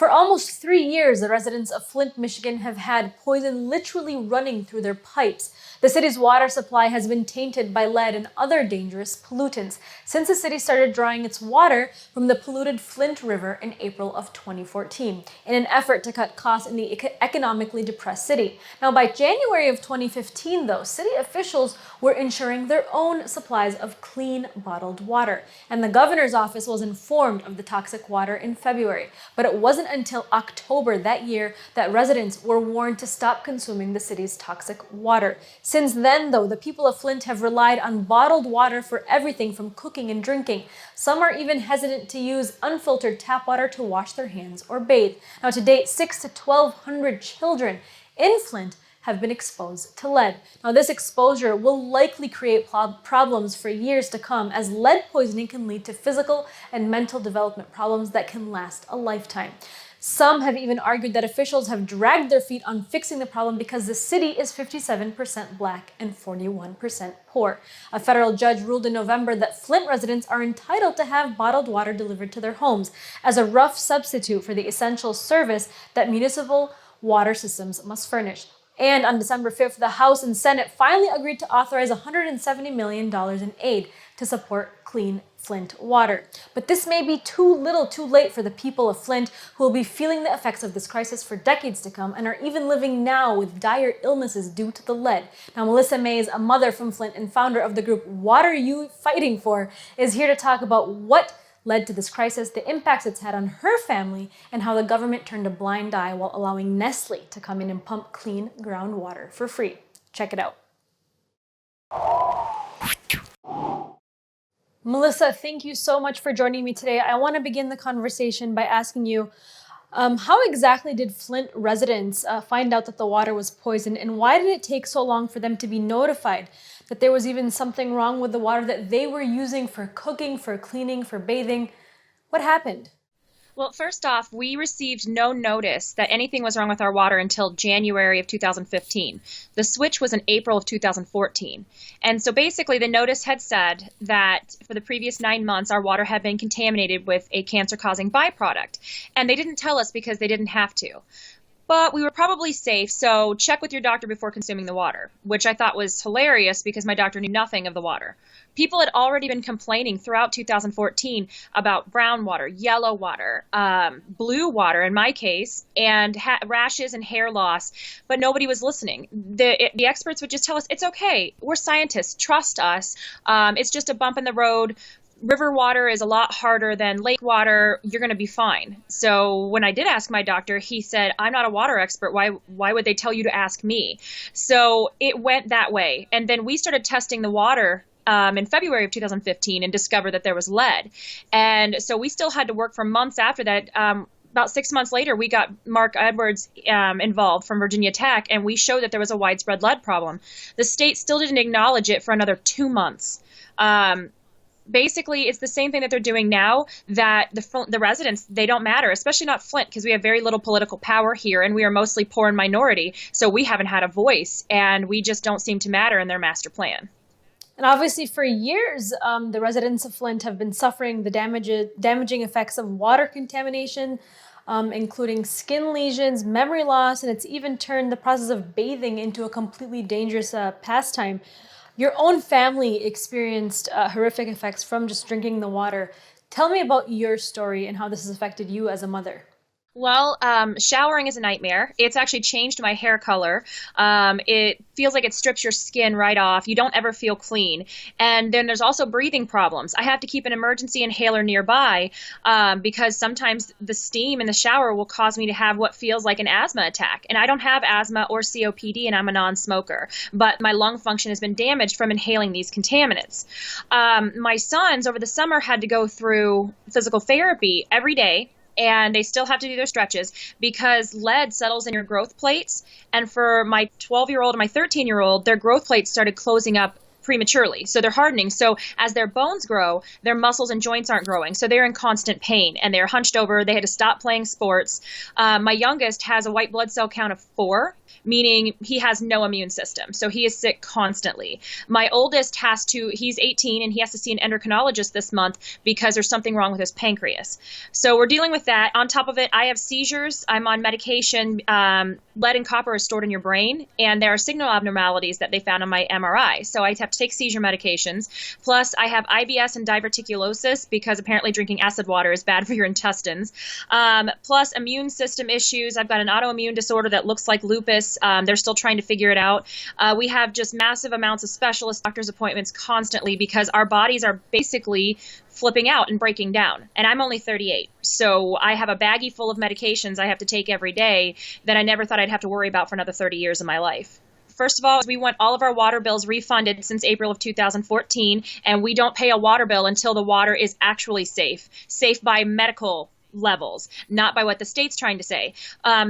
For almost 3 years, the residents of Flint, Michigan have had poison literally running through their pipes. The city's water supply has been tainted by lead and other dangerous pollutants since the city started drawing its water from the polluted Flint River in April of 2014 in an effort to cut costs in the economically depressed city. Now, by January of 2015, though, city officials were ensuring their own supplies of clean bottled water, and the governor's office was informed of the toxic water in February. But it wasn't until October that year that residents were warned to stop consuming the city's toxic water. Since then, though, the people of Flint have relied on bottled water for everything from cooking and drinking. Some are even hesitant to use unfiltered tap water to wash their hands or bathe. Now, to date, 600 to 1,200 children in Flint have been exposed to lead. Now, this exposure will likely create problems for years to come, as lead poisoning can lead to physical and mental development problems that can last a lifetime. Some have even argued that officials have dragged their feet on fixing the problem because the city is 57% Black and 41% poor. A federal judge ruled in November that Flint residents are entitled to have bottled water delivered to their homes as a rough substitute for the essential service that municipal water systems must furnish. And on December 5th, the House and Senate finally agreed to authorize $170 million in aid to support clean Flint water. But this may be too little too late for the people of Flint, who will be feeling the effects of this crisis for decades to come and are even living now with dire illnesses due to the lead. Now, Melissa Mays, a mother from Flint and founder of the group What Are You Fighting For, is here to talk about what led to this crisis, the impacts it's had on her family, and how the government turned a blind eye while allowing Nestle to come in and pump clean groundwater for free. Check it out. Melissa, thank you so much for joining me today. I want to begin the conversation by asking you, how exactly did Flint residents find out that the water was poisoned, and why did it take so long for them to be notified that there was even something wrong with the water that they were using for cooking, for cleaning, for bathing? What happened? Well, first off, we received no notice that anything was wrong with our water until January of 2015. The switch was in April of 2014. And so basically the notice had said that for the previous 9 months, our water had been contaminated with a cancer-causing byproduct. And they didn't tell us because they didn't have to. But we were probably safe, so check with your doctor before consuming the water, which I thought was hilarious because my doctor knew nothing of the water. People had already been complaining throughout 2014 about brown water, yellow water, blue water in my case, and rashes and hair loss, but nobody was listening. The experts would just tell us, it's okay, we're scientists, trust us, it's just a bump in the road. River water is a lot harder than lake water. You're going to be fine. So when I did ask my doctor, he said, I'm not a water expert. Why would they tell you to ask me? So it went that way. And then we started testing the water in February of 2015 and discovered that there was lead. And so we still had to work for months after that. About 6 months later, we got Mark Edwards involved from Virginia Tech, and we showed that there was a widespread lead problem. The state still didn't acknowledge it for another 2 months. Basically, it's the same thing that they're doing now, that the residents, they don't matter, especially not Flint, because we have very little political power here, and we are mostly poor and minority, so we haven't had a voice, and we just don't seem to matter in their master plan. And obviously, for years, the residents of Flint have been suffering the damaging effects of water contamination, including skin lesions, memory loss, and it's even turned the process of bathing into a completely dangerous pastime. Your own family experienced horrific effects from just drinking the water. Tell me about your story and how this has affected you as a mother. Well, showering is a nightmare. It's actually changed my hair color. It feels like it strips your skin right off. You don't ever feel clean. And then there's also breathing problems. I have to keep an emergency inhaler nearby because sometimes the steam in the shower will cause me to have what feels like an asthma attack. And I don't have asthma or COPD, and I'm a non-smoker. But my lung function has been damaged from inhaling these contaminants. My sons over the summer had to go through physical therapy every day. And they still have to do their stretches because lead settles in your growth plates. And for my 12-year-old and my 13-year-old, their growth plates started closing up prematurely. So they're hardening. So as their bones grow, their muscles and joints aren't growing. So they're in constant pain and they're hunched over. They had to stop playing sports. My youngest has a white blood cell count of 4. meaning he has no immune system. So he is sick constantly. My oldest he's 18 and he has to see an endocrinologist this month because there's something wrong with his pancreas. So we're dealing with that. On top of it, I have seizures. I'm on medication. Lead and copper is stored in your brain, and there are signal abnormalities that they found on my MRI. So I have to take seizure medications. Plus, I have IBS and diverticulosis because apparently drinking acid water is bad for your intestines. Plus, immune system issues. I've got an autoimmune disorder that looks like lupus. They're still trying to figure it out. We have just massive amounts of specialist doctor's appointments constantly because our bodies are basically flipping out and breaking down. And I'm only 38. So I have a baggie full of medications I have to take every day that I never thought I'd have to worry about for another 30 years of my life. First of all, we want all of our water bills refunded since April of 2014, and we don't pay a water bill until the water is actually safe by medical levels, not by what the state's trying to say.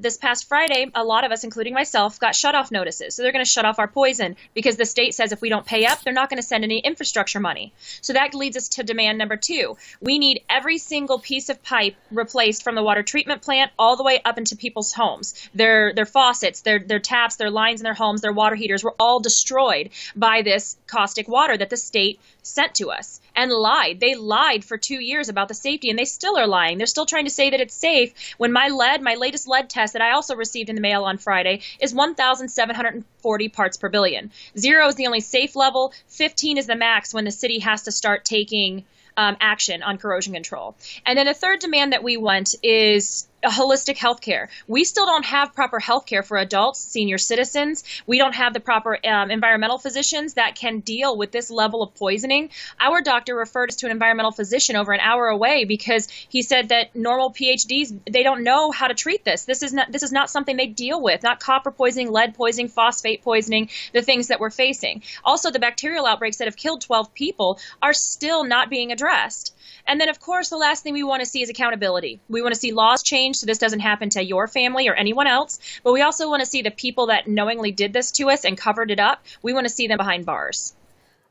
This past Friday, a lot of us, including myself, got shutoff notices. So they're going to shut off our poison because the state says if we don't pay up, they're not going to send any infrastructure money. So that leads us to demand number 2. We need every single piece of pipe replaced from the water treatment plant all the way up into people's homes. Their faucets, their taps, their lines in their homes, their water heaters were all destroyed by this caustic water that the state sent to us and lied. They lied for 2 years about the safety, and they still are lying. They're still trying to say that it's safe when my latest lead test that I also received in the mail on Friday is 1,740 parts per billion. 0 is the only safe level. 15 is the max when the city has to start taking action on corrosion control. And then the third demand that we want is a holistic healthcare. We still don't have proper healthcare for adults, senior citizens. We don't have the proper environmental physicians that can deal with this level of poisoning. Our doctor referred us to an environmental physician over an hour away because he said that normal PhDs, they don't know how to treat this. This is not something they deal with, not copper poisoning, lead poisoning, phosphate poisoning, the things that we're facing. Also, the bacterial outbreaks that have killed 12 people are still not being addressed. And then, of course, the last thing we want to see is accountability. We want to see laws change so this doesn't happen to your family or anyone else. But we also want to see the people that knowingly did this to us and covered it up. We want to see them behind bars.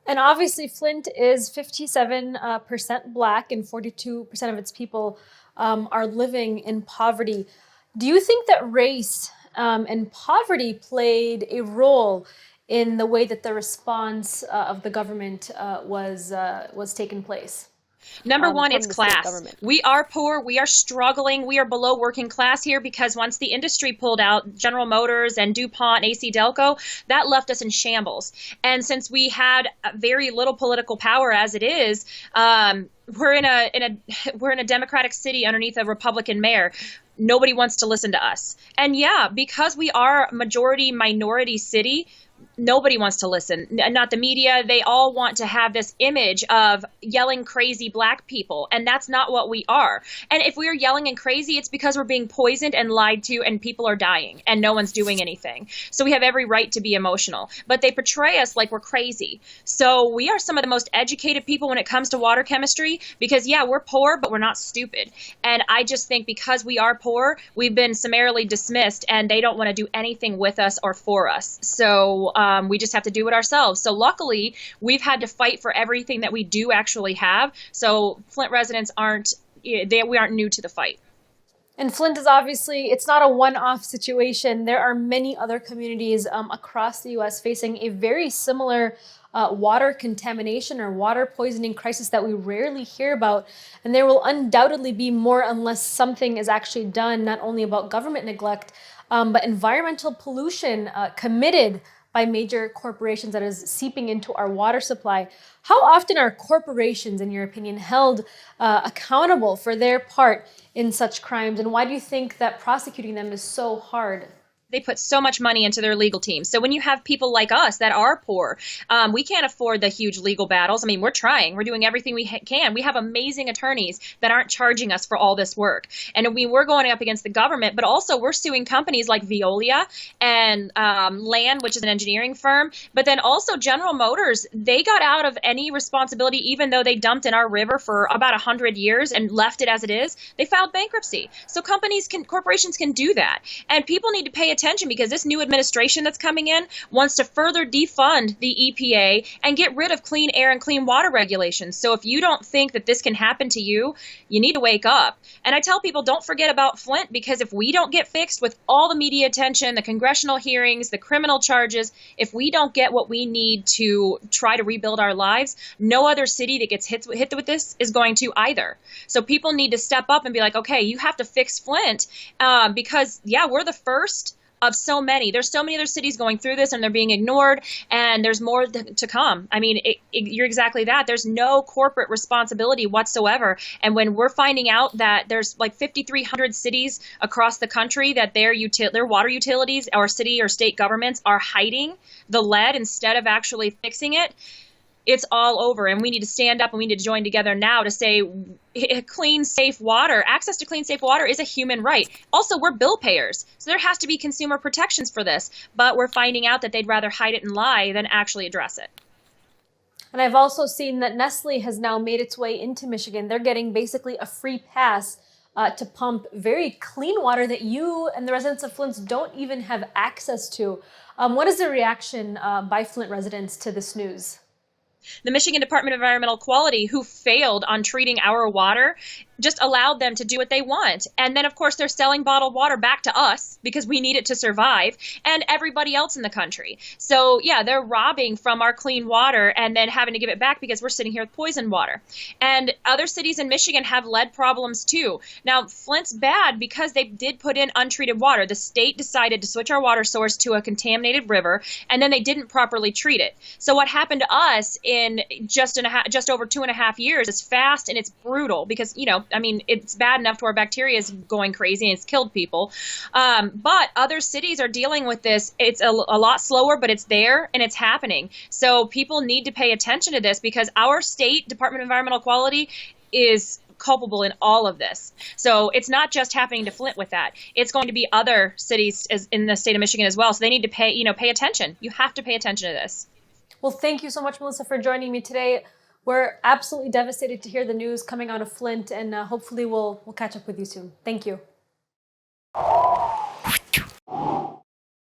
And obviously, Flint is 57% Black and 42% of its people are living in poverty. Do you think that race and poverty played a role in the way that the response of the government was taking place? Number one, it's class. We are poor. We are struggling. We are below working class here because once the industry pulled out, General Motors and DuPont, AC Delco, that left us in shambles. And since we had very little political power as it is, we're in a Democratic city underneath a Republican mayor. Nobody wants to listen to us. And yeah, because we are a majority minority city, nobody wants to listen. Not the media. They all want to have this image of yelling crazy Black people, and that's not what we are. And if we are yelling and crazy, it's because we're being poisoned and lied to, and people are dying, and no one's doing anything. So we have every right to be emotional. But they portray us like we're crazy. So we are some of the most educated people when it comes to water chemistry because, yeah, we're poor, but we're not stupid. And I just think because we are poor, we've been summarily dismissed, and they don't want to do anything with us or for us. So we just have to do it ourselves. So luckily, we've had to fight for everything that we do actually have. So Flint residents we aren't new to the fight. And Flint is obviously, it's not a one-off situation. There are many other communities across the U.S. facing a very similar water contamination or water poisoning crisis that we rarely hear about. And there will undoubtedly be more unless something is actually done, not only about government neglect, but environmental pollution committed by major corporations that is seeping into our water supply. How often are corporations, in your opinion, held accountable for their part in such crimes? And why do you think that prosecuting them is so hard? They put so much money into their legal team. So when you have people like us that are poor, we can't afford the huge legal battles. I mean, we're trying. We're doing everything we can. We have amazing attorneys that aren't charging us for all this work. And we're going up against the government, but also we're suing companies like Veolia and Land, which is an engineering firm. But then also General Motors, they got out of any responsibility, even though they dumped in our river for about 100 years and left it as it is. They filed bankruptcy. So corporations can do that. And people need to pay attention attention, because this new administration that's coming in wants to further defund the EPA and get rid of clean air and clean water regulations. So if you don't think that this can happen to you, you need to wake up. And I tell people, don't forget about Flint, because if we don't get fixed with all the media attention, the congressional hearings, the criminal charges, if we don't get what we need to try to rebuild our lives, no other city that gets hit with this is going to either. So people need to step up and be like, okay, you have to fix Flint, because, yeah, we're the first of so many. There's so many other cities going through this and they're being ignored, and there's more to come. I mean, you're exactly that. There's no corporate responsibility whatsoever. And when we're finding out that there's like 5,300 cities across the country that their water utilities or city or state governments are hiding the lead instead of actually fixing it, it's all over. And we need to stand up and we need to join together now to say clean, safe water. Access to clean, safe water is a human right. Also, we're bill payers, so there has to be consumer protections for this. But we're finding out that they'd rather hide it and lie than actually address it. And I've also seen that Nestle has now made its way into Michigan. They're getting basically a free pass to pump very clean water that you and the residents of Flint don't even have access to. What is the reaction by Flint residents to this news? The Michigan Department of Environmental Quality, who failed on treating our water, just allowed them to do what they want. And then, of course, they're selling bottled water back to us because we need it to survive, and everybody else in the country. So, yeah, they're robbing from our clean water and then having to give it back because we're sitting here with poisoned water. And other cities in Michigan have lead problems, too. Now, Flint's bad because they did put in untreated water. The state decided to switch our water source to a contaminated river, and then they didn't properly treat it. So what happened to us in just over 2.5 years is fast, and it's brutal because, I mean, it's bad enough to where bacteria is going crazy and it's killed people. But other cities are dealing with this. It's a lot slower, but it's there and it's happening. So people need to pay attention to this because our state Department of Environmental Quality is culpable in all of this. So it's not just happening to Flint with that. It's going to be other cities in the state of Michigan as well. So they need to pay attention. You have to pay attention to this. Well, thank you so much, Melissa, for joining me today. We're absolutely devastated to hear the news coming out of Flint, and hopefully we'll catch up with you soon. Thank you.